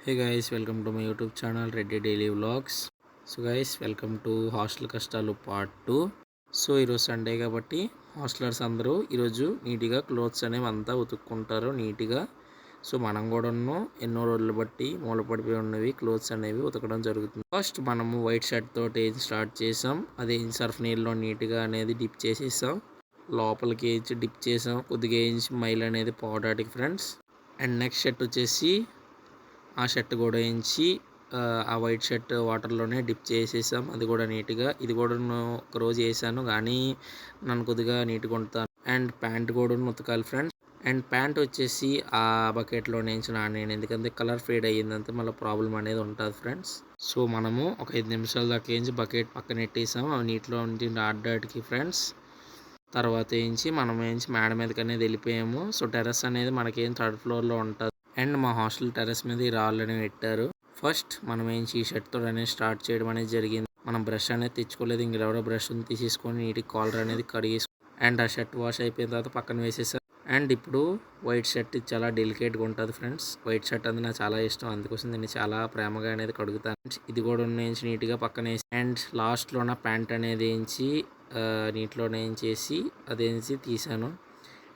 Hey guys, welcome to my YouTube channel Reddy Daily Vlogs. So guys welcome to hostel కష్టాలు part 2. So ఈరోజు Sunday కాబట్టి hostellers అందరూ ఈరోజు నీట్గా clothes అనేవి అంతా ఉతుక్కుంటారు నీట్గా. సో మనం కూడా ఎన్నో రోజులు బట్టి మూలపడిపోయి ఉన్నవి క్లోత్స్ అనేవి ఉతకడం జరుగుతుంది. ఫస్ట్ మనము వైట్ షర్ట్ తోటి స్టార్ట్ చేసాం. అది సర్ఫ్ నీళ్ళలో నీట్గా అనేది డిప్ చేసేసాం. లోపలికి వేయించి డిప్ చేసాం. కొద్దిగా వేయించి మైల్ అనేది పోవడానికి ఫ్రెండ్స్. అండ్ నెక్స్ట్ షర్ట్ వచ్చేసి ఆ షర్ట్ కూడా వేయించి ఆ వైట్ షర్ట్ వాటర్లోనే డిప్ చేసేసాం. అది కూడా నీట్గా. ఇది కూడా ఒకరోజు వేసాను కానీ నన్ను కొద్దిగా నీట్గా ఉంటాను. అండ్ ప్యాంట్ కూడా ఉతకాలి ఫ్రెండ్స్. అండ్ ప్యాంట్ వచ్చేసి ఆ బకెట్లో నుంచి నానేను, ఎందుకంటే కలర్ ఫేడ్ అయ్యిందంటే మళ్ళీ ప్రాబ్లం అనేది ఉంటుంది ఫ్రెండ్స్. సో మనము ఒక 5 నిమిషాల దాకా వేయించి బకెట్ పక్కన పెట్టేసాము అవి నీటిలో ఉండి ఆడడానికి ఫ్రెండ్స్. తర్వాత మనం మేడ మీదకి అనేది వెళ్ళిపోయాము. సో టెర్రస్ అనేది మనకేం 3rd ఫ్లోర్లో ఉంటుంది. అండ్ మా హాస్టల్ టెర్రస్ మీద ఈ రాళ్ళు అనేవి పెట్టారు. ఫస్ట్ మనం ఈ షర్ట్తో అనేది స్టార్ట్ చేయడం అనేది జరిగింది. మనం బ్రష్ అనేది తెచ్చుకోలేదు, ఇంకెవరో బ్రష్ తీసేసుకొని నీటి కాలర్ అనేది కడిగేసి అండ్ ఆ షర్ట్ వాష్ అయిపోయిన తర్వాత పక్కన వేసేసారు. అండ్ ఇప్పుడు వైట్ షర్ట్ చాలా డెలికేట్గా ఉంటుంది ఫ్రెండ్స్. వైట్ షర్ట్ అనేది నాకు చాలా ఇష్టం, అందుకోసం దీన్ని చాలా ప్రేమగా అనేది కడుగుతాను. ఇది కూడా వేయించి నీట్గా పక్కన వేసి అండ్ లాస్ట్లో నా ప్యాంట్ అనేది వేయించి నీటిలో వేయించేసి అది వేయించి తీసాను.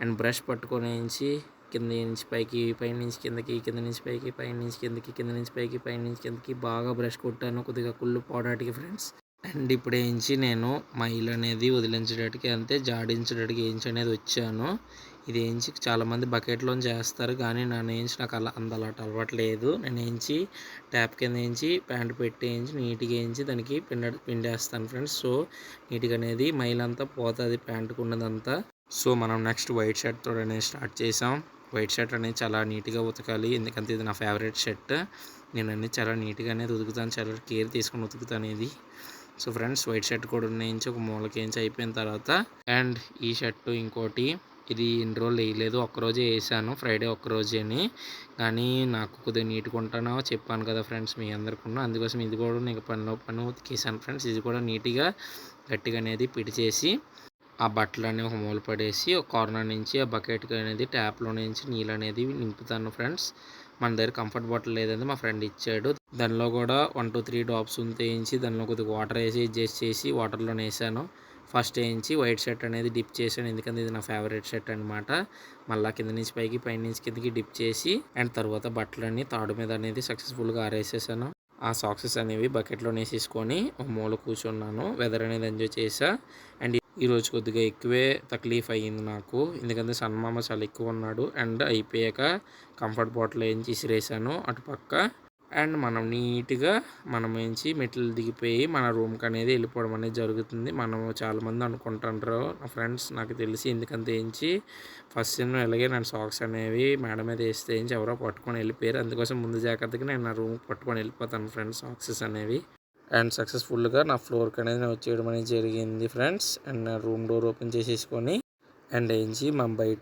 అండ్ బ్రష్ పట్టుకొని వేయించి కింద నుంచి పైకి, పై నుంచి కిందకి, కింద నుంచి పైకి, పై నుంచి కిందకి, కింద నుంచి పైకి, పై నుంచి కిందకి బాగా బ్రష్ కొట్టాను కొద్దిగా కుళ్ళు పోవడానికి ఫ్రెండ్స్. అండ్ ఇప్పుడు నేను మైల్ అనేది వదిలించడానికి అంతే జాడించడానికి అనేది వచ్చాను. ఇది చాలామంది బకెట్లో చేస్తారు కానీ నాకు అలా అలవాట్లేదు. నేను ట్యాప్ కింద ప్యాంట్ పెట్టి నీట్గా దానికి పిండేస్తాను ఫ్రెండ్స్. సో నీట్గా అనేది మైల్ అంతా పోతుంది ప్యాంటుకు ఉన్నదంతా. సో మనం నెక్స్ట్ వైట్ షర్ట్తో అనేది స్టార్ట్ చేసాం. వైట్ షర్ట్ అనేది చాలా నీట్గా ఉతకాలి, ఎందుకంటే ఇది నా ఫేవరెట్ షర్ట్. నేను అన్ని చాలా నీట్గా అనేది ఉతుకుతాను, చాలా కేర్ తీసుకొని ఉతుకుతాను ఇది. సో ఫ్రెండ్స్ వైట్ షర్ట్ కూడా ఒక మూలకి అయిపోయిన తర్వాత అండ్ ఈ షర్టు ఇంకోటి ఇది ఎన్ని రోజులు వేయలేదు, ఒక్కరోజే వేసాను, ఫ్రైడే ఒక్కరోజేని. కానీ నాకు కొద్దిగా నీట్గా ఉంటానో చెప్పాను కదా ఫ్రెండ్స్ మీ అందరికీ, అందుకోసం ఇది కూడా నేను పని ఉతికేసాను ఫ్రెండ్స్. ఇది కూడా నీట్గా గట్టిగా అనేది పిడిచేసి ఆ బట్టలు అనేవి ఒక మూల పడేసి ఒక కార్నర్ నుంచి ఆ బకెట్ అనేది ట్యాప్లో నుంచి నీళ్ళు అనేది నింపుతాను ఫ్రెండ్స్. మన దగ్గర కంఫర్ట్ బాటిల్ లేదంటే మా ఫ్రెండ్ ఇచ్చాడు, దానిలో కూడా 1 to 3 డ్రాప్స్ వేయించి దానిలో కొద్దిగా వాటర్ వేసి అడ్జస్ట్ చేసి వాటర్లో వేసాను. ఫస్ట్ వైట్ షర్ట్ అనేది డిప్ చేశాను, ఎందుకంటే ఇది నా ఫేవరెట్ షర్ట్ అనమాట. మళ్ళీ కింద నుంచి పైకి, పై నుంచి కిందకి డిప్ చేసి అండ్ తర్వాత బట్టలన్నీ తాడు మీద అనేది సక్సెస్ఫుల్గా ఆరేసేసాను. ఆ సాక్సెస్ అనేవి బకెట్లో వేసేసుకొని ఒక మూల కూర్చున్నాను. వెదర్ అనేది ఎంజాయ్ చేసా. అండ్ ఈరోజు కొద్దిగా ఎక్కువే తక్లీఫ్ అయ్యింది నాకు, ఎందుకంటే సన్మామ చాలా ఎక్కువ ఉన్నాడు. అండ్ అయిపోయాక కంఫర్ట్ బాటిల్ వేయించి ఇసిరేసాను అటుపక్క. అండ్ మనం నీట్గా మెట్లు దిగిపోయి మన రూమ్కి అనేది వెళ్ళిపోవడం అనేది జరుగుతుంది. మనము చాలామంది అనుకుంటుంటారు నా ఫ్రెండ్స్, నాకు తెలిసి, ఎందుకంటే ఫస్ట్ సెమ్ ఇలాగే నేను సాక్స్ అనేవి మేడ మీద వేస్తే ఎవరో పట్టుకొని వెళ్ళిపోయారు. అందుకోసం ముందు జాగ్రత్తగా నేను నా రూమ్కి పట్టుకొని వెళ్ళిపోతాను ఫ్రెండ్స్ సాక్సెస్ అనేవి. అండ్ సక్సెస్ఫుల్గా నా ఫ్లోర్కి అనేది వచ్చేయడం అనేది జరిగింది ఫ్రెండ్స్. అండ్ నా రూమ్ డోర్ ఓపెన్ చేసేసుకొని అండ్ మా బయట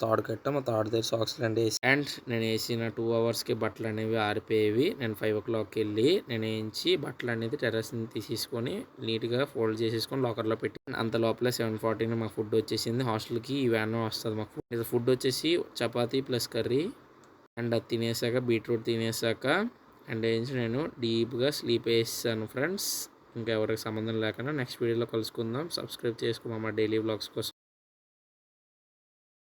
తాడు కట్టాం, ఆ తాడు దగ్గర సాక్స్ వేసి అండ్ నేను వేసిన 2 అవర్స్కి బట్టలు అనేవి ఆరిపోయేవి. నేను 5 o'clockకి వెళ్ళి బట్టలు అనేది టెర్రస్ నుంచి తీసేసుకొని నీట్గా ఫోల్డ్ చేసేసుకొని లాకర్లో పెట్టి అంత లోపల 7:40 మాకు ఫుడ్ వచ్చేసింది. హాస్టల్కి ఈ వ్యాన్ వస్తుంది మాకు. ఫుడ్ వచ్చేసి చపాతీ ప్లస్ కర్రీ. అండ్ అది తినేసాక బీట్రూట్ తినేసాక అండ్ నేను డీప్గా స్లీప్ వేసాను ఫ్రెండ్స్. ఇంకా ఎవరికి సంబంధం లేకుండా నెక్స్ట్ వీడియోలో కలుసుకుందాం. సబ్స్క్రైబ్ చేసుకోమా మా డైలీ వ్లాగ్స్ కోసం.